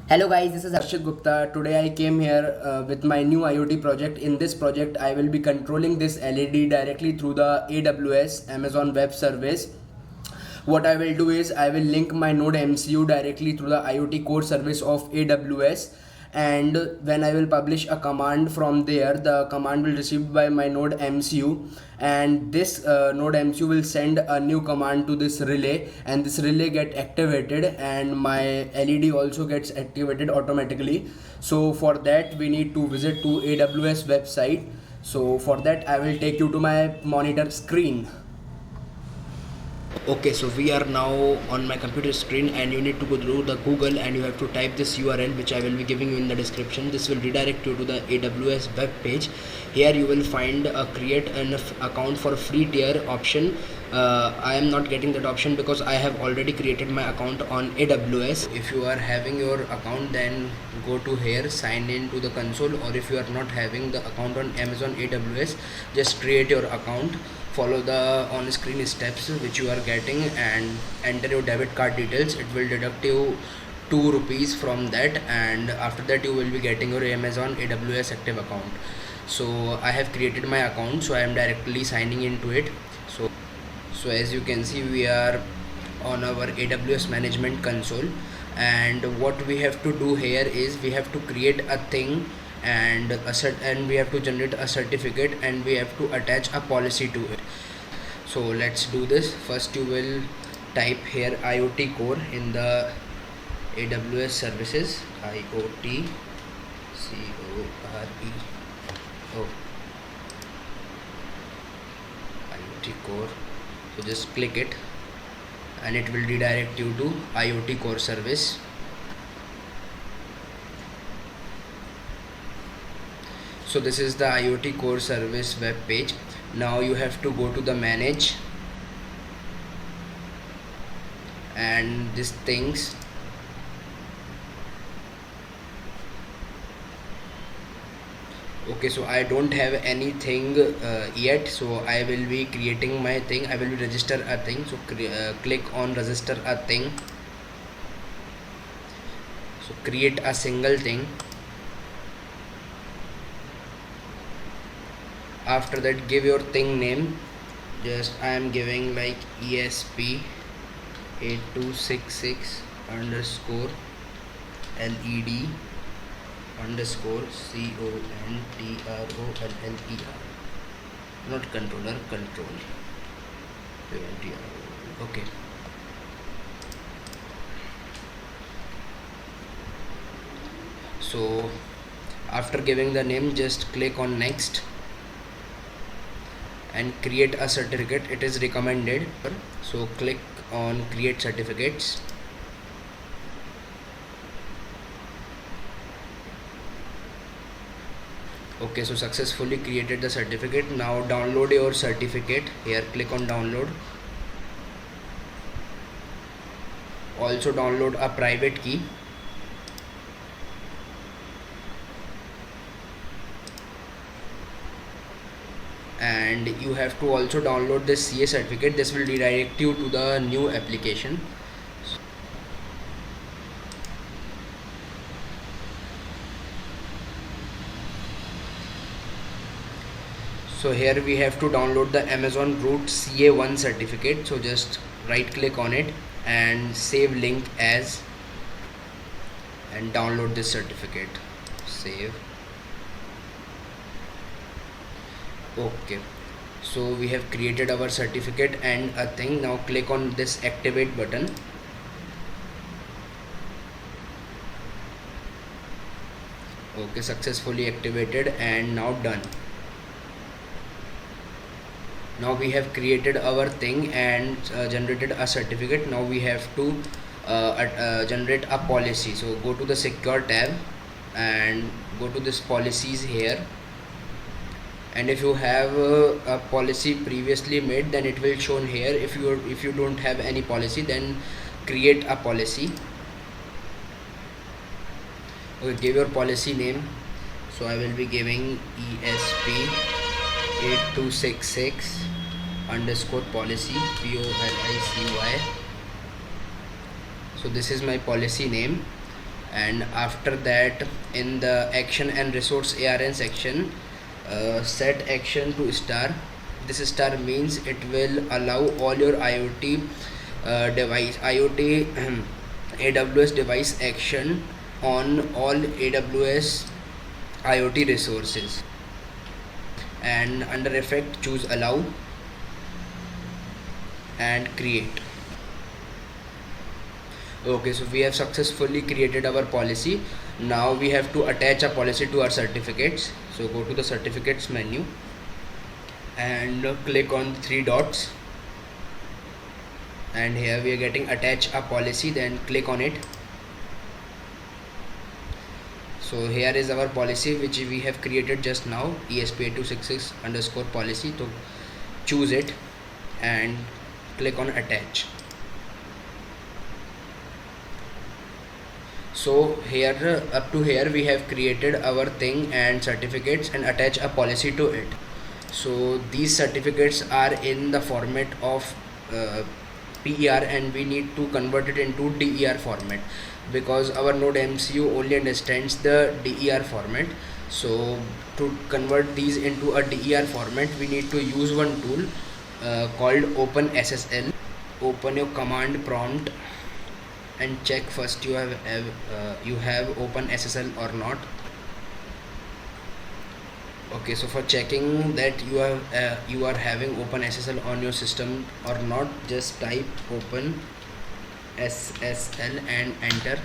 Hello guys, this is Harshit Gupta. Today I came here with my new IoT project. In this project, I will be controlling this LED directly through the AWS Amazon Web Service. What I will do is I will link my NodeMCu directly through the IoT core service of AWS, and when I will publish a command from there, the command will be received by my NodeMCu, and this NodeMCu will send a new command to this relay, and this relay get activated and my LED also gets activated automatically. So for that we need to visit to AWS website. So for that I will take you to my monitor screen. Okay, so we are now on my computer screen, and you need to go through the Google and you have to type this URL which I will be giving you in the description. This will redirect you to the AWS web page. Here you will find a create an account for free tier option. I am not getting that option because I have already created my account on AWS. If you are having your account, then go to here, sign in to the console, or if you are not having the account on Amazon AWS, just create your account, follow the on screen steps which you are getting, and enter your debit card details. It will deduct you 2 rupees from that, and after that you will be getting your Amazon AWS active account. So I have created my account, so I am directly signing into it. So as you can see, we are on our AWS management console, and what we have to do here is we have to create a thing, and we have to generate a certificate, and we have to attach a policy to it. So let's do this. First you will type here IoT core in the AWS services, IoT core, IoT core. So just click it and it will redirect you to IoT core service. So this is the IoT core service web page. Now you have to go to the manage and these things. Okay, so I don't have anything yet, so I will be creating my thing. I will be register a thing. So click on register a thing. So create a single thing. After that, give your thing name. Just I am giving like ESP8266 underscore LED underscore CONTROLLER, not controller, control. Okay. So after giving the name, just click on next and create a certificate. It is recommended, so click on create certificates. Okay, so successfully created the certificate. Now download your certificate. Here click on download. Also download a private key. And you have to also download this CA certificate. This will redirect you to the new application. So here we have to download the Amazon root CA1 certificate. So just right click on it and save link as, and download this certificate. Save. Okay, so we have created our certificate and a thing. Now click on this activate button. Okay, successfully activated and now done. Now we have created our thing and generated a certificate. Now we have to generate a policy. So go to the secure tab and go to this policies here, and if you have a policy previously made, then it will shown here. If you don't have any policy, then create a policy. Okay, give your policy name. So I will be giving ESP8266 underscore policy, POLICY. So this is my policy name, and after that in the action and resource ARN section, set action to star. This star means it will allow all your IoT device, IoT AWS device action on all AWS IoT resources. And under effect, choose allow and create. Okay, so we have successfully created our policy. Now we have to attach a policy to our certificates. So go to the certificates menu and click on three dots, and here we are getting attach a policy, then click on it. So here is our policy which we have created just now, ESP8266 underscore policy. So choose it and click on attach. So here up to here we have created our thing and certificates and attach a policy to it. So these certificates are in the format of PER, and we need to convert it into DER format because our NodeMCu only understands the DER format. So to convert these into a DER format, we need to use one tool called OpenSSL. Open your command prompt and check first you have OpenSSL or not. Okay, so for checking that you are having OpenSSL on your system or not, just type OpenSSL and enter.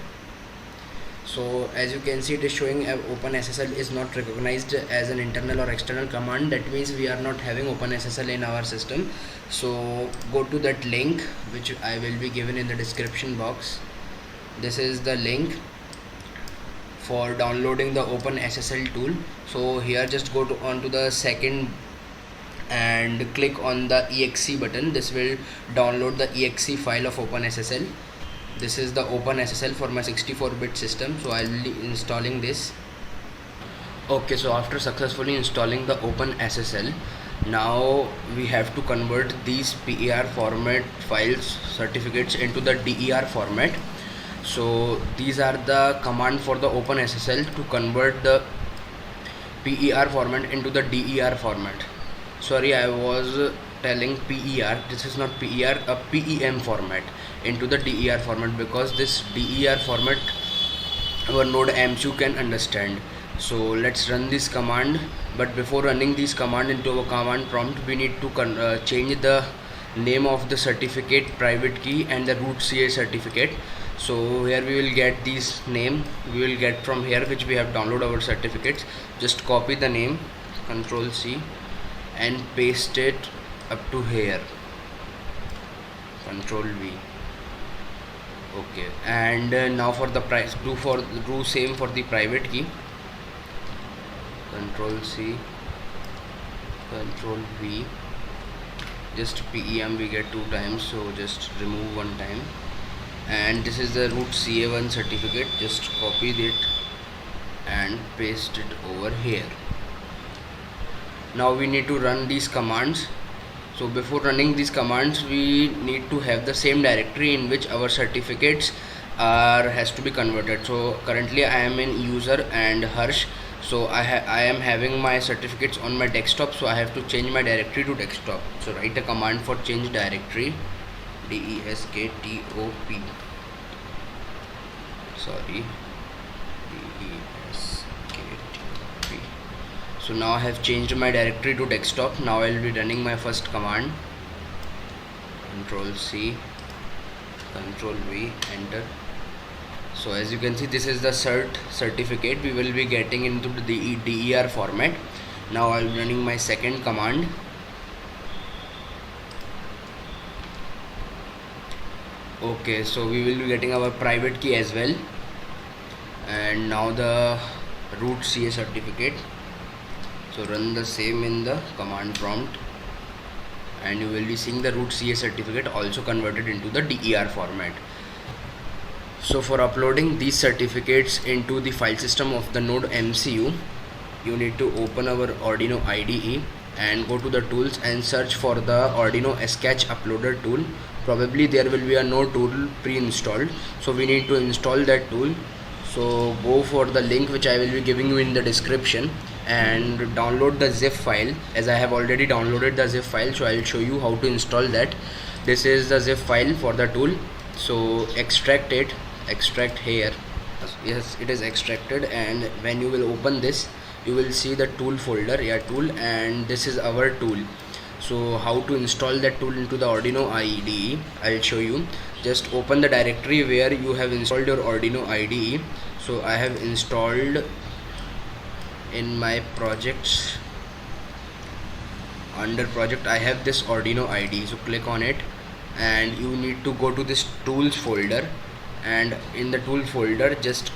So as you can see, it is showing OpenSSL is not recognized as an internal or external command. That means we are not having OpenSSL in our system. So go to that link which I will be given in the description box. This is the link for downloading the OpenSSL tool. So here just go onto the second and click on the exe button. This will download the exe file of OpenSSL. This is the OpenSSL for my 64-bit system, so I will be installing this. Okay, so after successfully installing the OpenSSL, now we have to convert these PER format files certificates into the DER format. So these are the command for the OpenSSL to convert the PER format into the DER format. Sorry, I was telling PER. This is not PER, a PEM format into the DER format, because this DER format our NodeMCu can understand. So let's run this command, but before running this command into our command prompt, we need to change the name of the certificate private key and the root CA certificate. So here we will get this name, we will get from here which we have downloaded our certificates. Just copy the name, Ctrl C, and paste it up to here, Ctrl V. Okay, and now for the price, do same for the private key, Ctrl C, Ctrl V. Just PEM we get 2 times, so just remove 1 time. And this is the root CA1 certificate, just copy it and paste it over here. Now we need to run these commands. So before running these commands, we need to have the same directory in which our certificates has to be converted. So currently I am in user and Harsh, so I am having my certificates on my desktop, so I have to change my directory to desktop. So write a command for change directory, DESKTOP. Sorry, DESKTOP. So now I have changed my directory to desktop. Now I will be running my first command, Ctrl C, Ctrl V, enter. So as you can see, this is the certificate we will be getting into the DER format. Now I will be running my second command. Okay, so we will be getting our private key as well, and now the root CA certificate. So run the same in the command prompt, and you will be seeing the root CA certificate also converted into the DER format. So for uploading these certificates into the file system of the NodeMCu, you need to open our Arduino IDE and go to the tools and search for the Arduino Sketch Uploader tool. Probably there will be a no tool pre-installed, so we need to install that tool. So go for the link which I will be giving you in the description and download the zip file, as I have already downloaded the zip file, so I will show you how to install that. This is the zip file for the tool, so extract it, extract here. Yes, it is extracted, and when you will open this, you will see the tool folder, tool, and this is our tool. So how to install that tool into the Arduino IDE, I will show you. Just open the directory where you have installed your Arduino IDE. So I have installed in my projects, under project I have this Arduino IDE, so click on it and you need to go to this tools folder, and in the tool folder just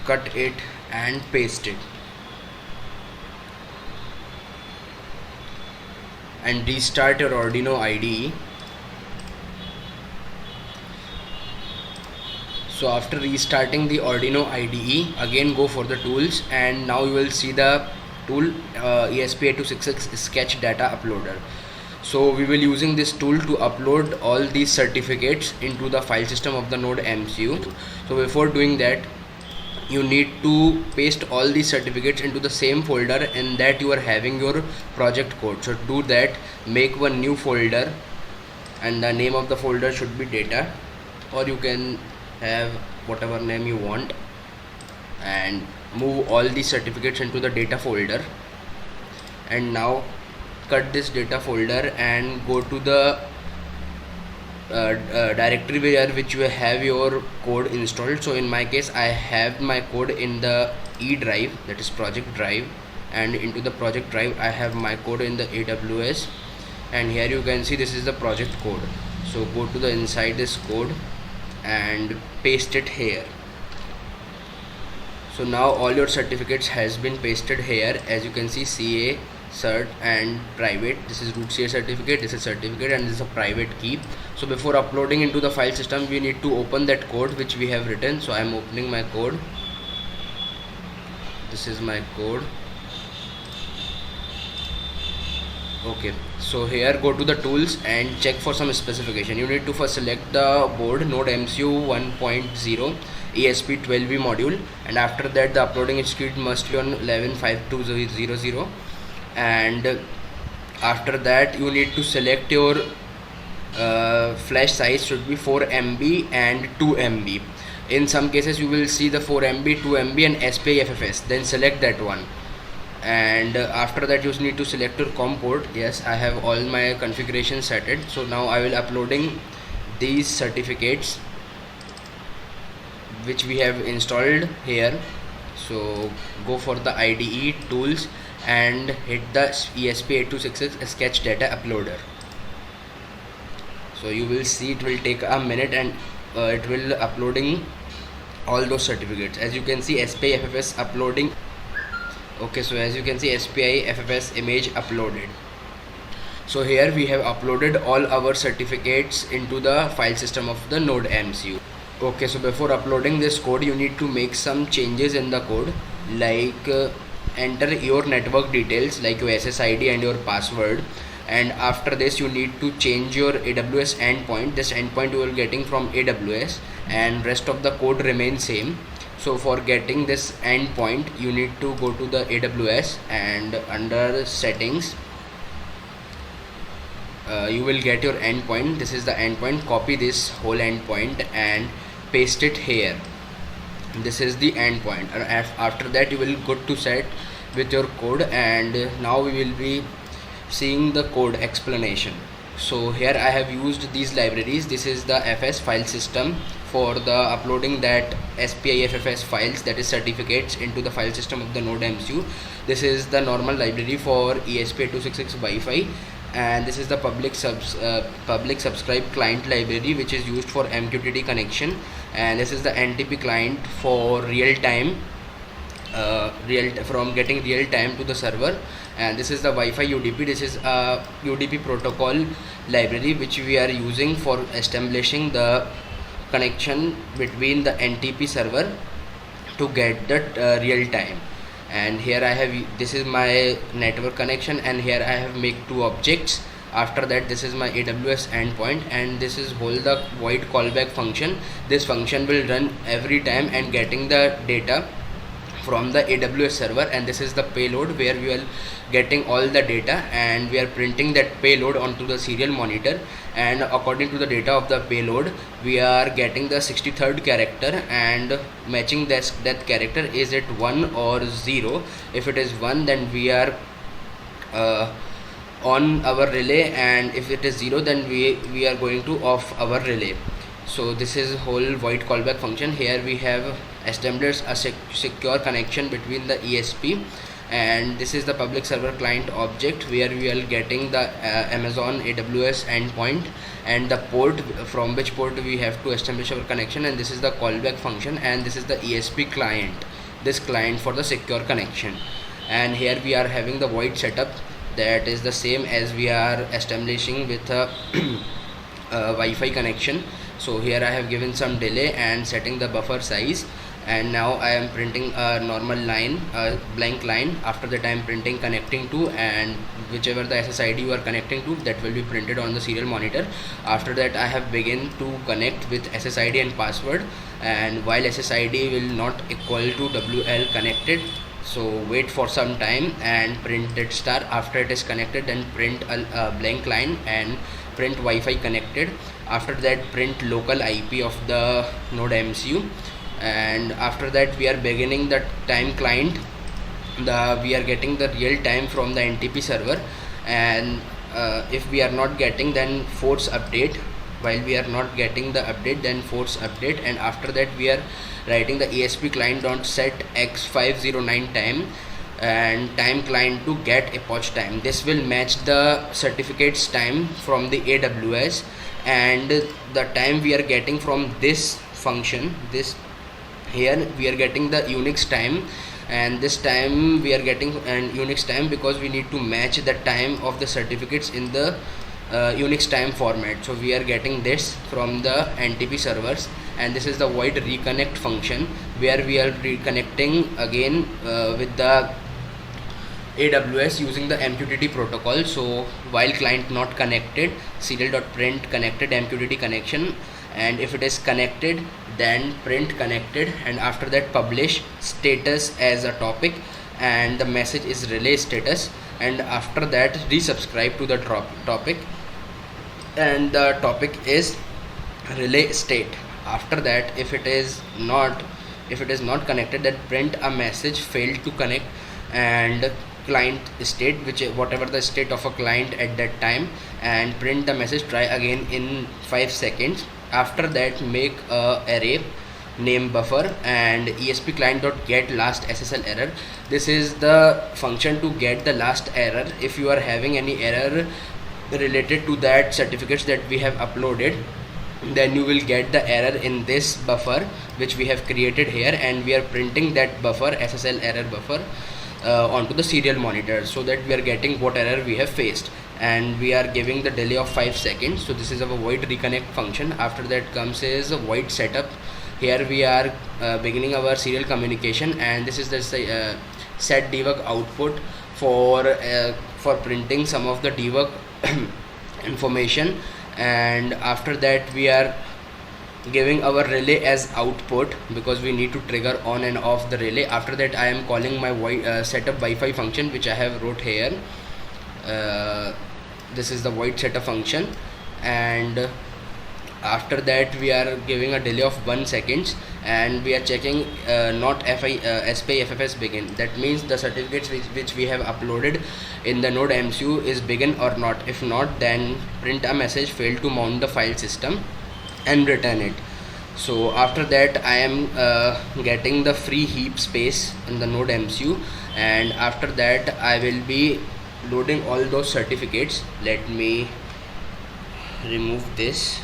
cut it and paste it and restart your Arduino IDE. So after restarting the Arduino IDE, again go for the tools, and now you will see the tool ESP8266 sketch data uploader. So we will using this tool to upload all these certificates into the file system of the NodeMCu. So before doing that, you need to paste all these certificates into the same folder in that you are having your project code. So to do that, make one new folder, and the name of the folder should be data, or you can have whatever name you want, and move all these certificates into the data folder. And now cut this data folder and go to the directory where which you have your code installed. So in my case, I have my code in the E drive, that is project drive, and into the project drive I have my code in the AWS, and here you can see this is the project code. So go to the inside this code and paste it here. So now all your certificates has been pasted here, as you can see, CA, cert and private. This is root CA certificate, this is certificate, and this is a private key. So before uploading into the file system, we need to open that code which we have written. So I am opening my code. This is my code. Okay, so here go to the tools and check for some specification. You need to first select the board NodeMCu 1.0 ESP12V module, and after that the uploading speed must be on 115200, and after that you need to select your flash size should be 4 MB and 2 MB. In some cases you will see the 4 MB, 2 MB and SPI FFS, then select that one. And after that you need to select your COM port. Yes, I have all my configuration set it. So now I will uploading these certificates which we have installed here. So go for the IDE tools and hit the ESP8266 sketch data uploader. So you will see it will take a minute, and it will uploading all those certificates. As you can see, SPI FFS uploading. Okay, so as you can see, SPI FFS image uploaded. So here we have uploaded all our certificates into the file system of the NodeMCu. Okay, so before uploading this code, you need to make some changes in the code, like enter your network details like your SSID and your password, and after this you need to change your AWS endpoint. This endpoint you will getting from AWS, and rest of the code remains same. So for getting this endpoint, you need to go to the AWS, and under settings you will get your endpoint. This is the endpoint. Copy this whole endpoint and paste it here. This is the endpoint. After that you will go to set with your code, and now we will be seeing the code explanation. So here I have used these libraries. This is the FS file system for the uploading that SPI FFS files, that is certificates, into the file system of the NodeMCu. This is the normal library for ESP8266 Wi-Fi, and this is the public subscribe client library which is used for MQTT connection, and this is the NTP client for real time from getting real time to the server, and this is the Wi-Fi UDP. This is a UDP protocol library which we are using for establishing the connection between the NTP server to get the real time. And here I have, this is my network connection, and here I have make two objects, After that, this is my AWS endpoint, and this is whole the void callback function. This function will run every time and getting the data from the AWS server, and this is the payload where we are getting all the data, and we are printing that payload onto the serial monitor, and according to the data of the payload we are getting the 63rd character and matching that character. Is it 1 or 0? If it is 1, then we are on our relay, and if it is 0, then we are going to off our relay. So this is whole void callback function. Here we have established a secure connection between the ESP, and this is the public server client object where we are getting the Amazon AWS endpoint and the port from which port we have to establish our connection, and this is the callback function, and this is the ESP client, this client for the secure connection. And here we are having the void setup, that is the same as we are establishing with a Wi-Fi connection. So here I have given some delay and setting the buffer size, and now I am printing a normal line, a blank line. After that I am printing connecting to, and whichever the SSID you are connecting to, that will be printed on the serial monitor. After that I have begun to connect with SSID and password, and while SSID will not equal to WL connected, so wait for some time and print that star. After it is connected, then print a blank line and print Wi-Fi connected. After that print local IP of the NodeMCu, and after that we are beginning the time client. We are getting the real time from the NTP server, and if we are not getting, then force update. While we are not getting the update, then force update. And after that we are writing the ESP client.set x509 time and time client to get epoch time. This will match the certificates time from the AWS, and the time we are getting from this function, this here we are getting the Unix time, and this time we are getting an Unix time because we need to match the time of the certificates in the Unix time format. So we are getting this from the NTP servers, and this is the void reconnect function where we are reconnecting again with the AWS using the MQTT protocol. So while client not connected, serial.print connected MQTT connection, and if it is connected, then print connected, and after that publish status as a topic, and the message is relay status, and after that resubscribe to the topic, and the topic is relay state. After that, if it is not connected, then print a message failed to connect, and client state, which whatever the state of a client at that time, and print the message try again in 5 seconds. After that make a array name buffer and ESP client.get last SSL error. This is the function to get the last error. If you are having any error related to that certificates that we have uploaded, then you will get the error in this buffer which we have created here, and we are printing that buffer, SSL error buffer, onto the serial monitor, so that we are getting what error we have faced, and we are giving the delay of 5 seconds. So this is our void reconnect function. After that comes is a void setup. Here we are beginning our serial communication, and this is the set debug output for printing some of the debug information, and after that we are giving our relay as output because we need to trigger on and off the relay. After that I am calling my setup Wi-Fi function, which I have wrote here. This is the void setup function, and after that we are giving a delay of 1 second, and we are checking not SPI FFS begin. That means the certificates which we have uploaded in the NodeMCu is begin or not. If not, then print a message failed to mount the file system and return it. So after that I am getting the free heap space in the NodeMCu, and after that I will be loading all those certificates. Let me remove this,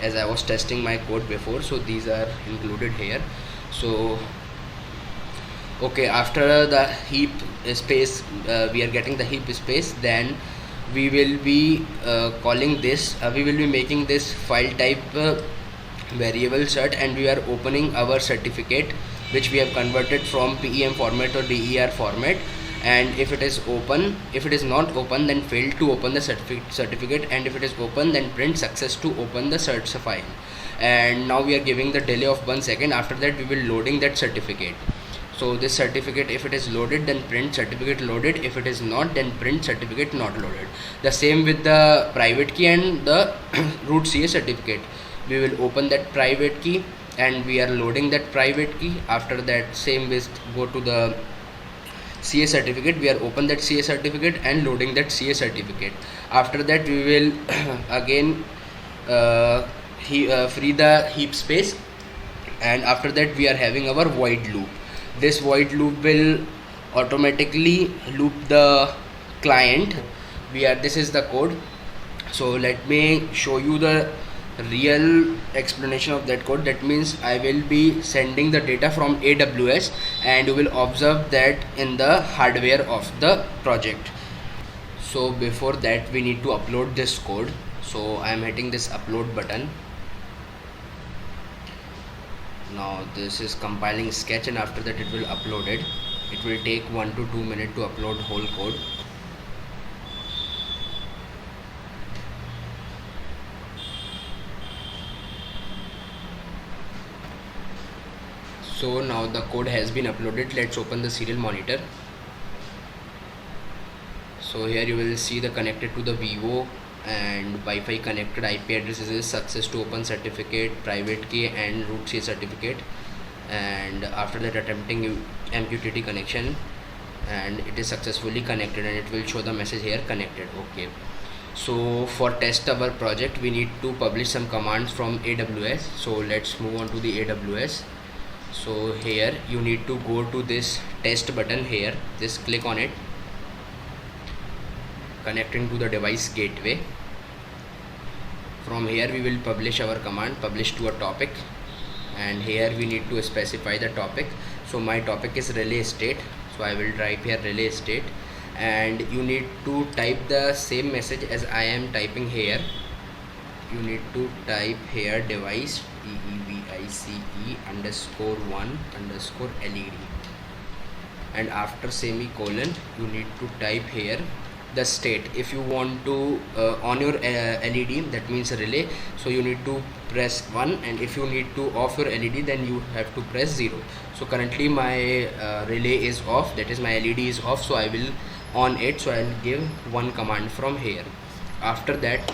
as I was testing my code before, so these are included here. So okay, after the heap space, we are getting the heap space, then we will be calling this, we will be making this file type variable cert, and we are opening our certificate which we have converted from PEM format or DER format, and if it is open, if it is not open, then fail to open the certificate, and if it is open, then print success to open the certs file. And now we are giving the delay of 1 second. After that we will loading that certificate. So this certificate, if it is loaded, then print certificate loaded. If it is not, then print certificate not loaded. The same with the private key and the root CA certificate. We will open that private key and we are loading that private key. After that, same way, go to the CA certificate. We are open that CA certificate and loading that CA certificate. After that we will again free the heap space, and after that we are having our void loop. This void loop will automatically loop the client. This is the code. So let me show you the real explanation of that code. That means I will be sending the data from AWS, and you will observe that in the hardware of the project. So before that we need to upload this code. So I am hitting this upload button. Now this is compiling sketch, and after that it will upload it. It will take 1 to 2 minutes to upload whole code. So now the code has been uploaded. Let's open the serial monitor. So here you will see the connected to the Vivo and Wi-Fi connected IP addresses is success to open certificate, private key and root C certificate, and after that attempting MQTT connection, and it is successfully connected, and it will show the message here connected. Okay, so for test our project we need to publish some commands from AWS. So let's move on to the AWS. So here you need to go to this test button here, just click on it, connecting to the device gateway. From here we will publish our command, publish to a topic, and here we need to specify the topic. So my topic is relay state, so I will type here relay state, and you need to type the same message as I am typing here. You need to type here device device_1_LED, and after semicolon you need to type here the state. If you want to on your LED, that means relay, so you need to press 1, and if you need to off your LED, then you have to press 0. So currently my relay is off, that is my LED is off, so I will on it. So I will give one command from here. After that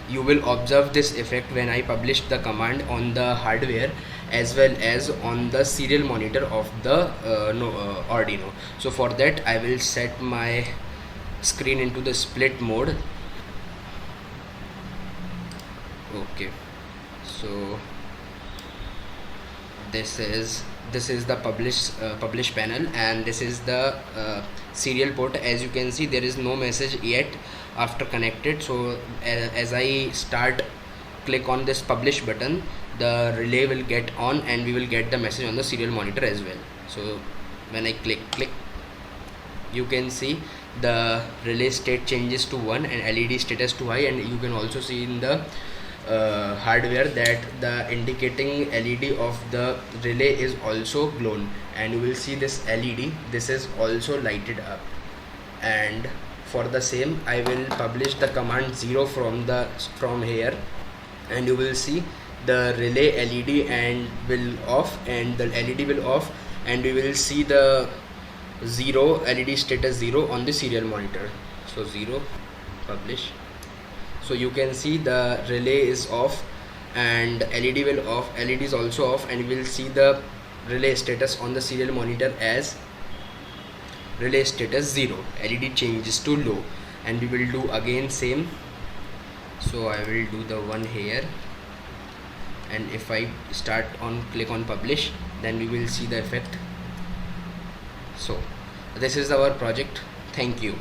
you will observe this effect when I publish the command on the hardware as well as on the serial monitor of the Arduino. So for that I will set my screen into the split mode. Okay, so this is the publish panel, and this is the serial port. As you can see, there is no message yet after connected. So as I click on this publish button, the relay will get on and we will get the message on the serial monitor as well. So when I click, you can see the relay state changes to 1 and LED status to high, and you can also see in the hardware that the indicating LED of the relay is also glown, and you will see this LED, this is also lighted up. And for the same I will publish the command 0 from here, and you will see the relay LED and will off, and the LED will off, and we will see the 0 LED status 0 on the serial monitor. So 0 publish. So you can see the relay is off and LED will off, LED is also off, and we will see the relay status on the serial monitor as relay status 0. LED changes to low, and we will do again same. So I will do the one here, and if I click on publish, then we will see the effect. So this is our project. Thank you.